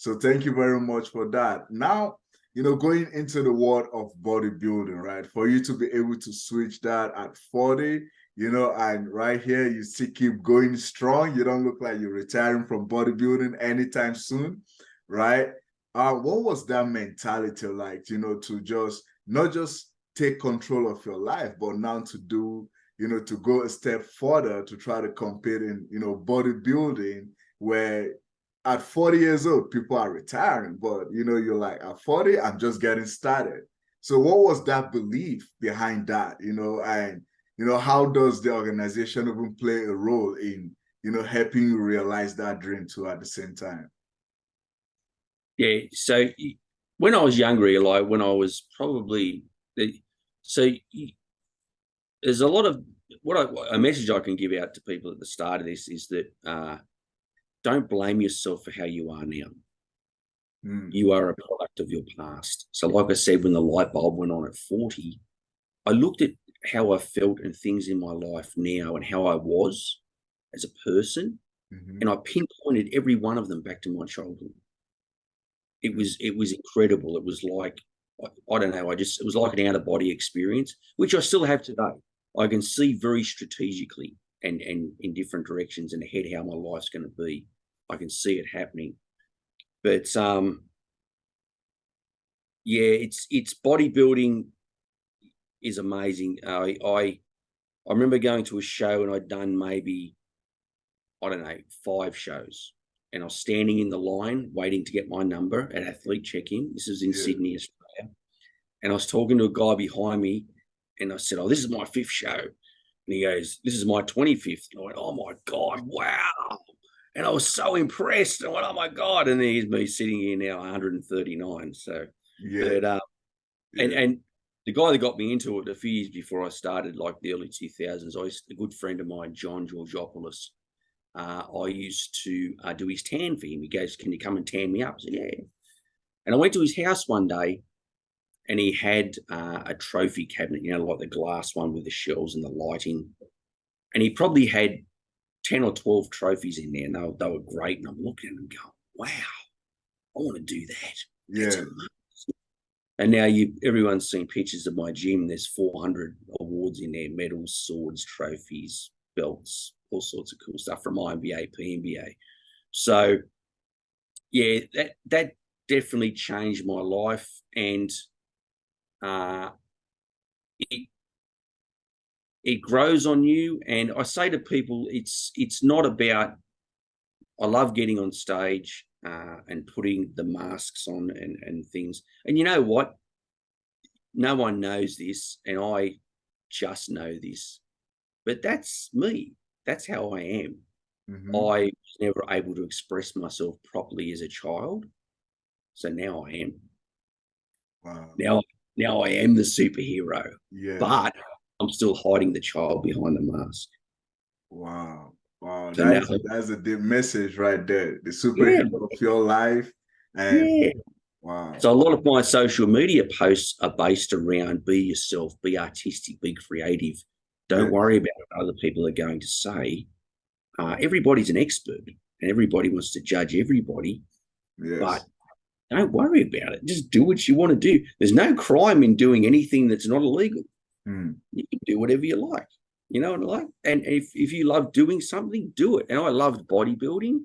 So thank you very much for that. Now, going into the world of bodybuilding, right? For you to be able to switch that at 40, and right here, you still keep going strong. You don't look like you're retiring from bodybuilding anytime soon, right? What was that mentality like, to just not just take control of your life, but now to do, to go a step further to try to compete in, bodybuilding, where at 40 years old, people are retiring, but you're like, at 40, I'm just getting started. So what was that belief behind that, and how does the organization even play a role in, helping you realize that dream too at the same time? Yeah. So when I was younger, like when I was probably, so there's a lot of a message I can give out to people at the start of this is that don't blame yourself for how you are now. You are a product of your past. So like I said, when the light bulb went on at 40, I looked at how I felt and things in my life now and how I was as a person, and I pinpointed every one of them back to my childhood. It was incredible. It was like, I don't know, it was like an out-of-body experience, which I still have today. I can see very strategically and in different directions and ahead how my life's going to be. I can see it happening. But yeah, it's bodybuilding is amazing. I remember going to a show and I'd done maybe, I don't know, 5 shows. And I was standing in the line waiting to get my number at athlete check-in. This was in Sydney, Australia. And I was talking to a guy behind me and I said, oh, this is my 5th show. And he goes, this is my 25th. And I went, oh my God, wow. And I was so impressed. I went, oh my God. And here's me sitting here now, 139. So, but, and the guy that got me into it a few years before I started, like the early 2000s, a good friend of mine, John Georgopoulos, I used to do his tan for him. He goes, can you come and tan me up? I said, yeah. And I went to his house one day and he had a trophy cabinet, like the glass one with the shelves and the lighting. And he probably had 10 or 12 trophies in there, and they were great. And I'm looking at them going, wow, I want to do that. That's amazing. And now everyone's seen pictures of my gym. There's 400 awards in there, medals, swords, trophies, belts, all sorts of cool stuff from INBA, PNBA. So, yeah, that definitely changed my life. And it grows on you. And I say to people, it's not about, I love getting on stage and putting the masks on and things. And you know what? No one knows this, and I just know this. But that's me. That's how I am. I was never able to express myself properly as a child. So now I am. Wow. Now I am the superhero. Yes. But I'm still hiding the child behind the mask. Wow. Wow. So that's a deep message right there. The superhero of your life. And wow. So a lot of my social media posts are based around be yourself, be artistic, be creative. Don't worry about what other people are going to say. Everybody's an expert and everybody wants to judge everybody. But don't worry about it. Just do what you want to do. There's no crime in doing anything that's not illegal. You can do whatever you like. You know what I like? And if you love doing something, do it. And I loved bodybuilding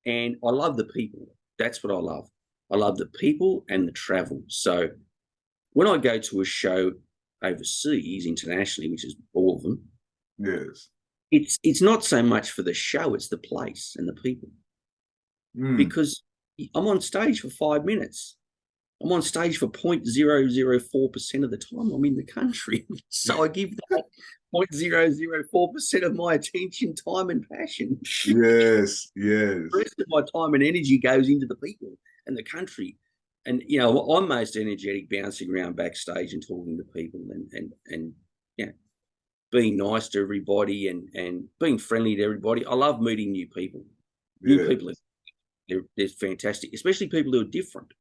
and I love the people. That's what I love. I love the people and the travel. So when I go to a show overseas, internationally, which is all of them, it's not so much for the show, it's the place and the people. Because I'm on stage for 5 minutes. I'm on stage for 0.004% of the time I'm in the country. So I give that 0.004% of my attention, time, and passion. Yes. The rest of my time and energy goes into the people and the country. And, I'm most energetic bouncing around backstage and talking to people and being nice to everybody and being friendly to everybody. I love meeting new people. New people, they're fantastic, especially people who are different.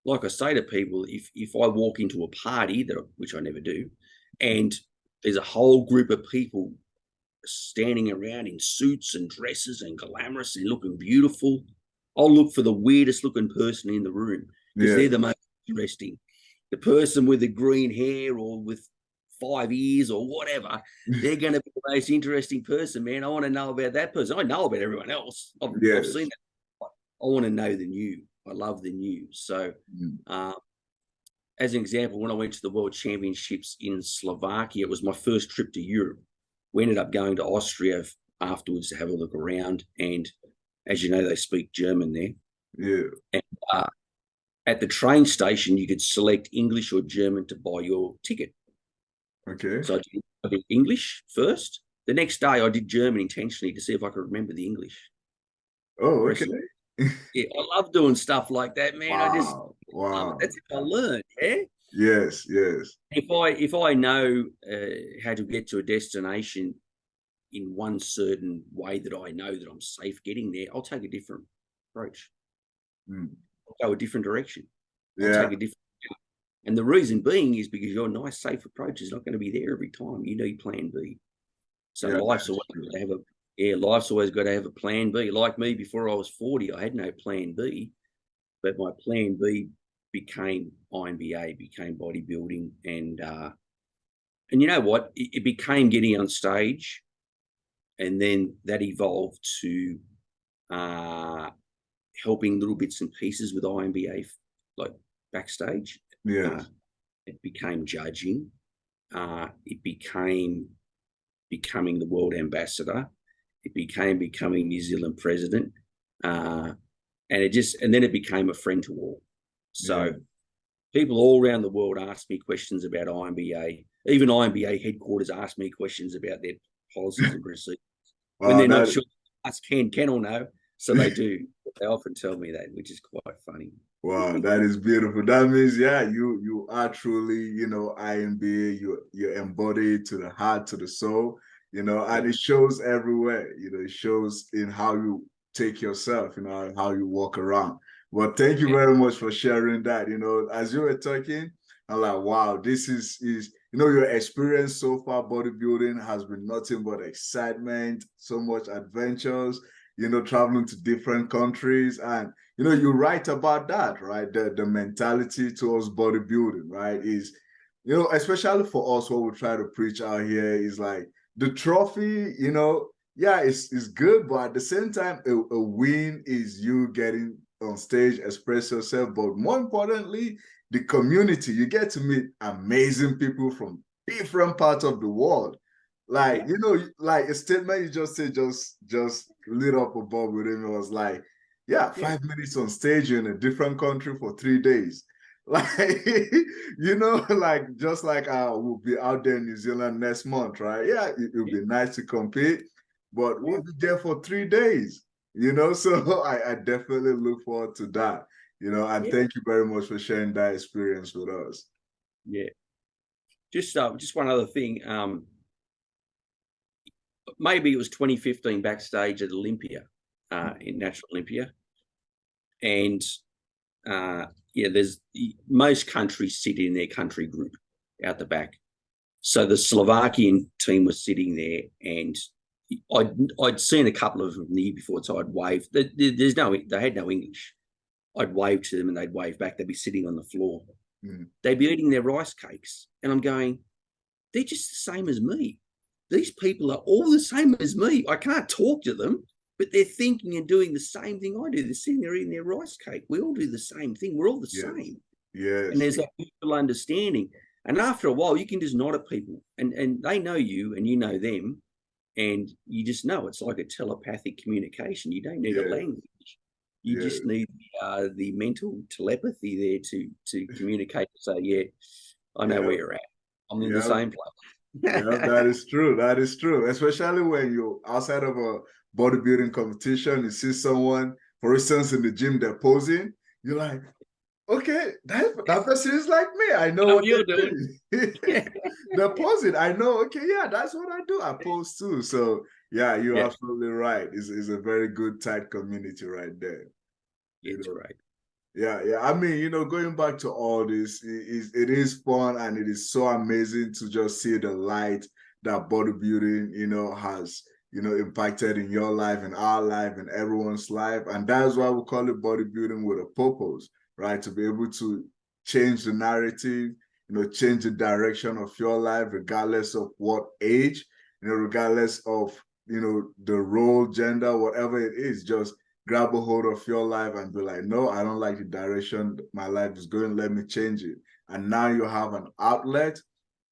Like I say to people, if I walk into a party, which I never do, and there's a whole group of people standing around in suits and dresses and glamorous and looking beautiful, I'll look for the weirdest looking person in the room because they're the most interesting. The person with the green hair or with 5 ears or whatever, they're going to be the most interesting person, man. I want to know about that person. I know about everyone else. I've seen that. I want to know the new. I love the new. So, as an example, when I went to the World Championships in Slovakia, it was my first trip to Europe. We ended up going to Austria afterwards to have a look around. And as you know, they speak German there. Yeah. And at the train station, you could select English or German to buy your ticket. Okay. So I did English first. The next day, I did German intentionally to see if I could remember the English. Oh, okay. Yeah, I love doing stuff like that, man. Wow. That's how I learned. Yeah. Yes. If I know how to get to a destination in one certain way that I know that I'm safe getting there, I'll take a different approach. I'll go a different direction. I'll take a different. And the reason being is because your nice, safe approach is not going to be there every time. You need plan B. So life's always got to have life's always got to have a plan B. Like me, before I was 40, I had no plan B, but my plan B became INBA, became bodybuilding, and you know what? It became getting on stage, and then that evolved to helping little bits and pieces with INBA, like backstage. It became judging. It became becoming the world ambassador. It became becoming New Zealand president. And then it became a friend to all. So people all around the world ask me questions about INBA. Even INBA headquarters ask me questions about their policies and procedures. When they're not sure, ask can or no. So they do. They often tell me that, which is quite funny. Wow, that is beautiful. That means, you are truly, INBA. You're embodied to the heart, to the soul, and it shows everywhere. It shows in how you take yourself, how you walk around. Well, thank you very much for sharing that. As you were talking, I'm like, wow, this is your experience so far. Bodybuilding has been nothing but excitement, so much adventures. Traveling to different countries, and you write about that, right? The mentality towards bodybuilding, right, is, especially for us, what we try to preach out here is like the trophy, it's good, but at the same time, a win is you getting on stage, express yourself, but more importantly, the community. You get to meet amazing people from different parts of the world. Like, like a statement you just said, just lit up a bulb with him. It was like, 5 minutes on stage in a different country for 3 days. Like, like just like we'll be out there in New Zealand next month, right? Yeah, it'll be nice to compete, but we'll be there for 3 days, so I definitely look forward to that, and thank you very much for sharing that experience with us. Yeah. Just one other thing. Maybe it was 2015 backstage at Olympia, in Natural Olympia. And there's most countries sit in their country group out the back. So the Slovakian team was sitting there, and I'd seen a couple of them the year before, so I'd wave. They had no English. I'd wave to them and they'd wave back. They'd be sitting on the floor. They'd be eating their rice cakes. And I'm going, they're just the same as me. These people are all the same as me. I can't talk to them, but they're thinking and doing the same thing I do. They're sitting there eating their rice cake. We all do the same thing. We're all the same. Yes. And there's that mutual understanding. And after a while, you can just nod at people, and they know you and you know them. And you just know it's like a telepathic communication. You don't need a language. You just need the mental telepathy there to communicate. So, I know where you're at. I'm in the same place. That is true. That is true. Especially when you're outside of a bodybuilding competition, you see someone, for instance, in the gym, they're posing. You're like, okay, that person is like me. I know what you're doing. They're posing. I know. Okay, that's what I do. I pose too. So you're absolutely right. It's a very good tight community right there. That's right. Yeah. I mean, going back to all this, it is fun, and it is so amazing to just see the light that bodybuilding, has impacted in your life, in our life, in everyone's life. And that's why we call it bodybuilding with a purpose, right? To be able to change the narrative, change the direction of your life, regardless of what age, regardless of, the role, gender, whatever it is. Just grab a hold of your life and be like, no, I don't like the direction my life is going. Let me change it. And now you have an outlet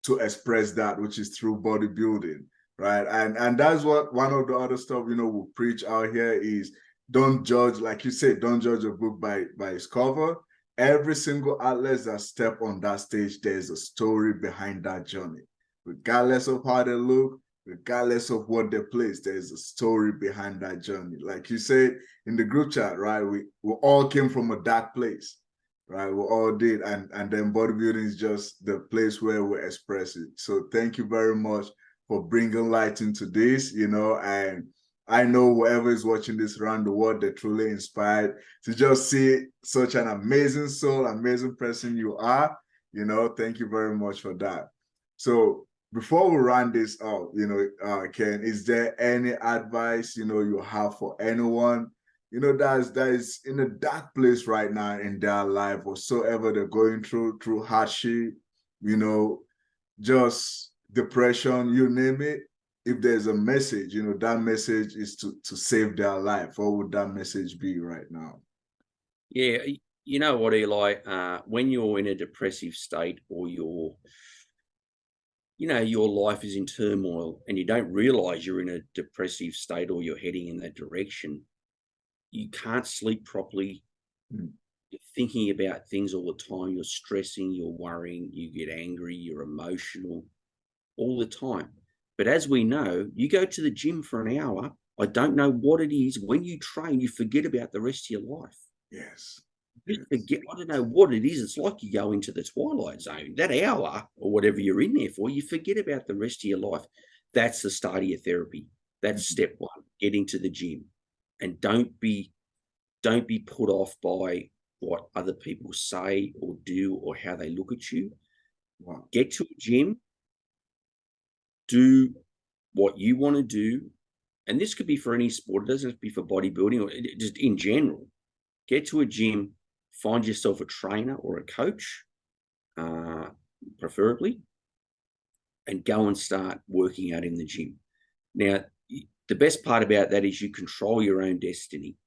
to express that, which is through bodybuilding, right? And that's what one of the other stuff, we preach out here is don't judge, like you said, don't judge a book by its cover. Every single athlete that step on that stage, there's a story behind that journey. Regardless of how they look, regardless of what they place, there's a story behind that journey. Like you said in the group chat, right? We all came from a dark place, right? We all did. And then bodybuilding is just the place where we express it. So thank you very much for bringing light into this, and I know whoever is watching this around the world, they're truly inspired to just see such an amazing soul, amazing person you are. Thank you very much for that. So before we round this up, Ken, is there any advice, you have for anyone, that is in a dark place right now in their life, whatsoever they're going through hardship, just depression, you name it? If there's a message, that message is to save their life. What would that message be right now? Yeah, you know what, Eli? When you're in a depressive state, or your life is in turmoil, and you don't realize you're in a depressive state, or you're heading in that direction, you can't sleep properly. You're thinking about things all the time. You're stressing, you're worrying, you get angry, you're emotional all the time. But as we know, you go to the gym for an hour, I don't know what it is. When you train, you forget about the rest of your life. Yes. You forget, I don't know what it is. It's like you go into the twilight zone. That hour or whatever you're in there for, you forget about the rest of your life. That's the start of your therapy. That's step one, getting to the gym. And don't be put off by what other people say or do, or how they look at you. Wow. Get to a gym, do what you want to do. And this could be for any sport. It doesn't have to be for bodybuilding, or just in general. Get to a gym, find yourself a trainer or a coach, preferably, and go and start working out in the gym. Now, the best part about that is you control your own destiny.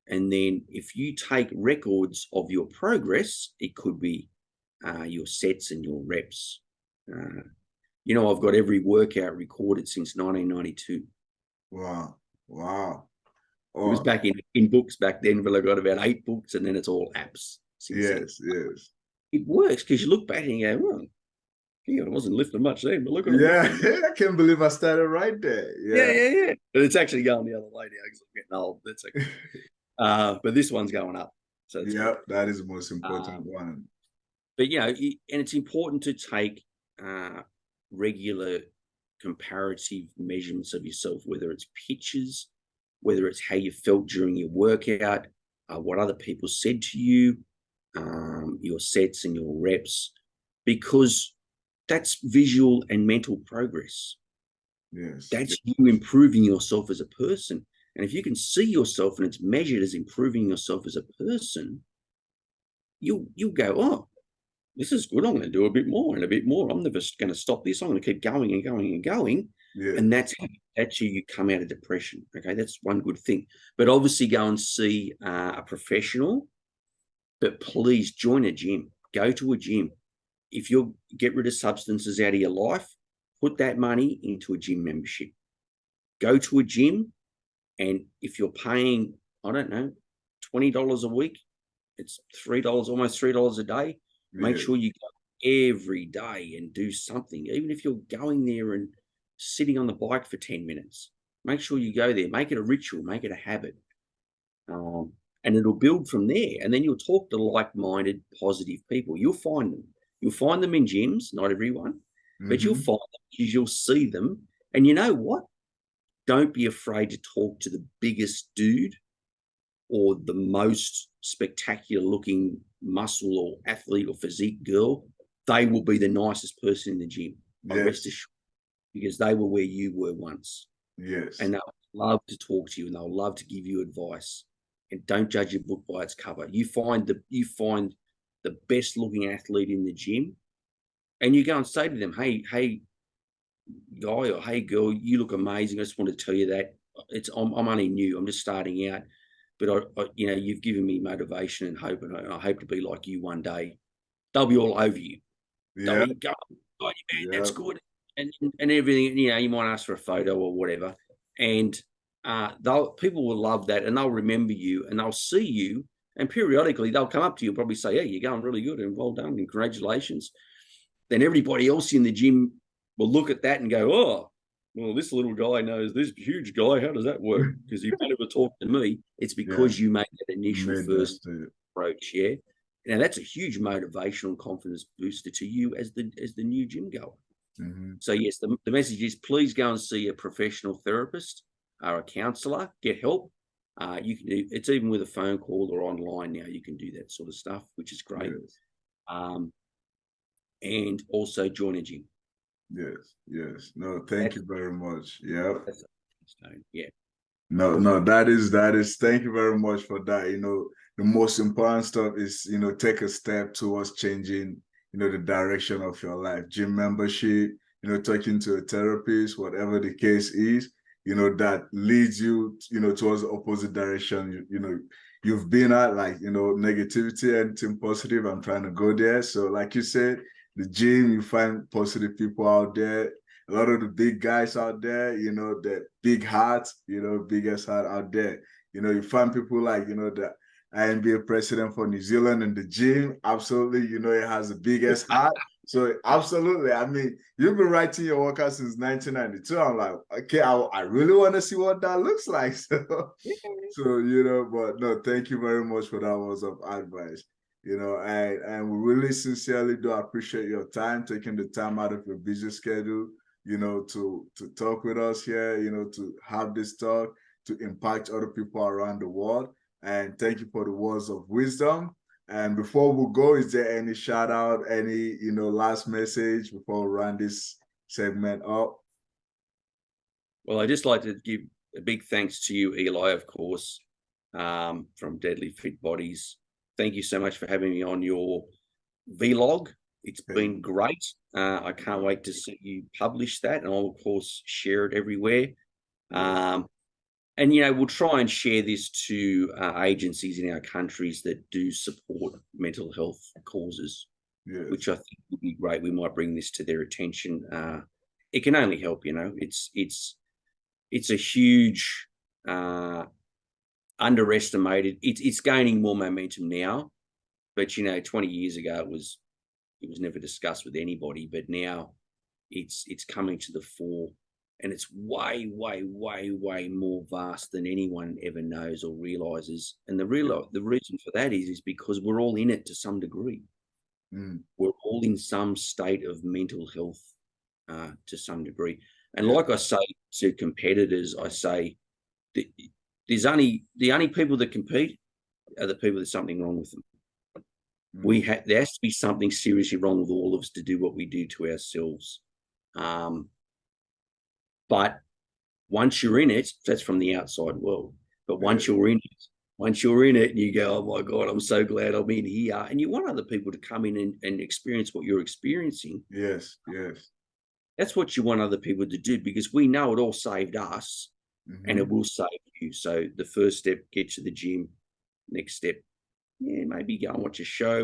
And then if you take records of your progress, it could be your sets and your reps. I've got every workout recorded since 1992. Wow. Wow. It was back in books back then, but I got about 8 books, and then it's all apps. Yes. It works because you look back and you go, well, I wasn't lifting much then, but look at I can't believe I started right there. Yeah. But it's actually going the other way now because I'm getting old. That's okay. But this one's going up. So that is the most important one. But and it's important to take regular comparative measurements of yourself, whether it's pictures, whether it's how you felt during your workout, what other people said to you, your sets and your reps, because that's visual and mental progress. Yes. That's you improving yourself as a person. And if you can see yourself and it's measured as improving yourself as a person, you'll go, oh, this is good. I'm going to do a bit more and a bit more. I'm never going to stop this. I'm going to keep going and going and going. Yeah. And that's how you come out of depression. Okay, that's one good thing. But obviously go and see a professional. But please join a gym. Go to a gym. If you'll get rid of substances out of your life, put that money into a gym membership. Go to a gym, and if you're paying, I don't know, $20 a week, it's $3, almost $3 a day. Make sure you go every day and do something. Even if you're going there and sitting on the bike for 10 minutes, make sure you go there. Make it a ritual. Make it a habit. And it'll build from there. And then you'll talk to like-minded, positive people. You'll find them. You'll find them in gyms, not everyone, but you'll find them because you'll see them. And you know what? Don't be afraid to talk to the biggest dude or the most spectacular looking muscle or athlete or physique girl. They will be the nicest person in the gym. Rest assured, because they were where you were once. Yes. and they'll love to talk to you, and they'll love to give you advice. And don't judge your book by its cover. You find the best looking athlete in the gym, and you go and say to them, hey guy, or hey girl, you look amazing. I just want to tell you that I'm only new. I'm just starting out, but you've given me motivation and hope, and I hope to be like you one day. They'll be all over you. They'll Yeah. be going, "Oh, man, Yeah. that's good," and everything. You might ask for a photo or whatever, and people will love that, and they'll remember you, and they'll see you, and periodically they'll come up to you and probably say, "Hey, you're going really good, and well done, and congratulations." Then everybody else in the gym will look at that and go, "Oh, well, this little guy knows this huge guy. How does that work? Because he won't ever talk to me." It's Yeah. because you make that initial Made that first to approach. Yeah. Now that's a huge motivational confidence booster to you as the new gym goer. So yes, the message is, please go and see a professional therapist or a counselor, get help. You can do it's even with a phone call or online now. You can do that sort of stuff, which is great. Yes. And also join a gym. Yes. Yes. No, thank That's, you very much. Yeah. Yeah. No, that is, thank you very much for that. The most important stuff is, take a step towards changing, the direction of your life. Gym membership, talking to a therapist, whatever the case is, that leads you, towards the opposite direction. You've been at, like, negativity, anything positive. I'm trying to go there. So like you said, the gym, you find positive people out there. A lot of the big guys out there, the big hearts, biggest heart out there. You find people like, the INBA president for New Zealand in the gym. Absolutely, it has the biggest heart. So absolutely, I mean, you've been writing your workout since 1992. I'm like, okay, I really want to see what that looks like. So, but no, thank you very much for that words of advice. And we really sincerely do appreciate your time, taking the time out of your busy schedule, to talk with us here, to have this talk, to impact other people around the world. And thank you for the words of wisdom. And before we go, is there any shout out, any, last message before we run this segment up? Well, I'd just like to give a big thanks to you, Eli, of course, from Deadly Fit Bodies. Thank you so much for having me on your vlog. It's been great. I can't wait to see you publish that, and I'll, of course, share it everywhere. And, we'll try and share this to agencies in our countries that do support mental health causes, which I think would be great. We might bring this to their attention. It can only help, it's a huge underestimated. It's gaining more momentum now, but 20 years ago it was never discussed with anybody. But now it's coming to the fore, and it's way more vast than anyone ever knows or realizes. And the reason for that is because we're all in it to some degree. We're all in some state of mental health to some degree. And like I say to competitors, I say the only people that compete are the people there's something wrong with them. There has to be something seriously wrong with all of us to do what we do to ourselves. But once you're in it, that's from the outside world. But once you're in it, and you go, "Oh my God, I'm so glad I'm in here," and you want other people to come in and experience what you're experiencing. Yes. That's what you want other people to do, because we know it all saved us, and it will save you. So the first step, get to the gym. Next step, maybe go and watch a show.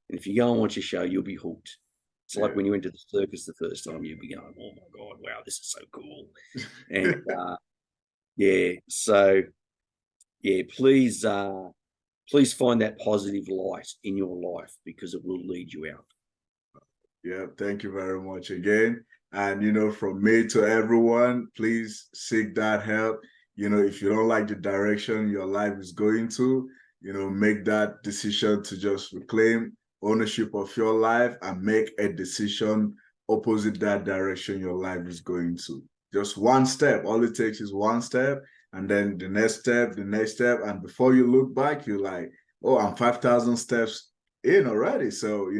And if you go and watch a show, you'll be hooked. It's like when you went to the circus the first time, you'll be going, "Oh my God, wow, this is so cool." And please find that positive light in your life, because it will lead you out. Yeah, thank you very much again. And, from me to everyone, please seek that help. If you don't like the direction your life is going to, make that decision to just reclaim ownership of your life and make a decision opposite that direction your life is going to. Just one step. All it takes is one step, and then the next step, the next step. And before you look back, you're like, "Oh, I'm 5,000 steps in already." So,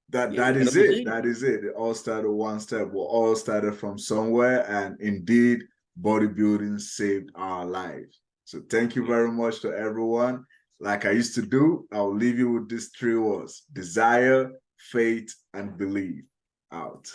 that is it. That is it. It all started one step. We all started from somewhere. And indeed, bodybuilding saved our lives. So thank you very much to everyone. Like I used to do, I'll leave you with these three words: desire, faith, and belief. Out.